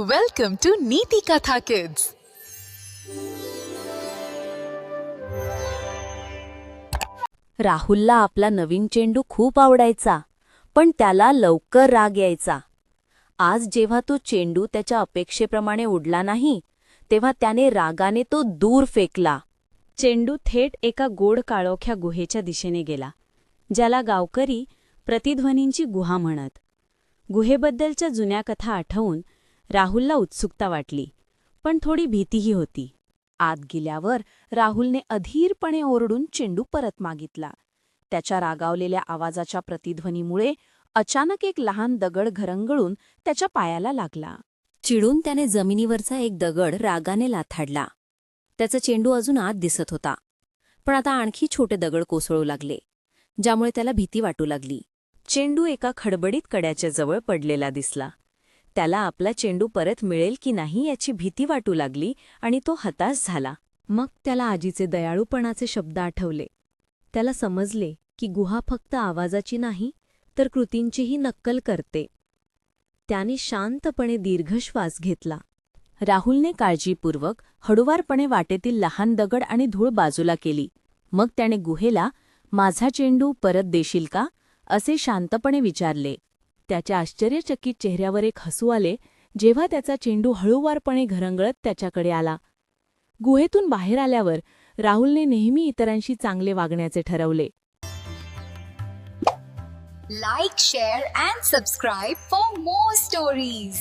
Welcome to Neeti Katha Kids. राहुलला आपला नवीन चेंडू खूप आवडायचा, पण त्याला लवकर राग यायचा. आज जेव्हा तो चेंडू त्याच्या अपेक्षेप्रमाणे उडला नाही, तेव्हा त्याने रागाने तो दूर फेकला. चेंडू थेट एका गोड काळोख्या गुहेच्या दिशेने गेला, ज्याला गावकरी प्रतिध्वनींची गुहा म्हणत. गुहेबद्दलच्या जुन्या कथा आठवून राहुलला उत्सुकता वाटली, पण थोडी भीतीही होती. आत गेल्यावर राहुलने अधीरपणे ओरडून चेंडू परत मागितला. त्याच्या रागावलेल्या आवाजाच्या प्रतिध्वनीमुळे अचानक एक लहान दगड घरंगळून त्याच्या पायाला लागला. चिडून त्याने जमिनीवरचा एक दगड रागाने लाथाडला. त्याचा चेंडू अजून आत दिसत होता, पण आता आणखी छोटे दगड कोसळू लागले, ज्यामुळे त्याला भीती वाटू लागली. चेंडू एका खडबडीत कड्याच्या जवळ पडलेला दिसला. त्याला आपला चेंडू परत मिळेल की नाही याची भीती वाटू लागली आणि तो हताश झाला. मग त्याला आजीचे दयाळूपणाचे शब्द आठवले. त्याला समजले की गुहा फक्त आवाजाची नाही, तर कृतींचीही नक्कल करते. त्याने शांतपणे दीर्घ श्वास घेतला. राहुलने काळजीपूर्वक हळुवारपणे वाटेतील लहान दगड आणि धूळ बाजूला केली. मग त्याने गुहेला "माझा चेंडू परत देशील का?" असे शांतपणे विचारले. त्याच्या आश्चर्यचकित चेहऱ्यावर एक हसू आले जेव्हा त्याचा चेंडू हळूवारपणे घरंगळत त्याच्याकडे आला. गुहेतून बाहेर आल्यावर राहुलने नेहमी इतरांशी चांगले वागण्याचे ठरवले. Like, share and subscribe for more stories.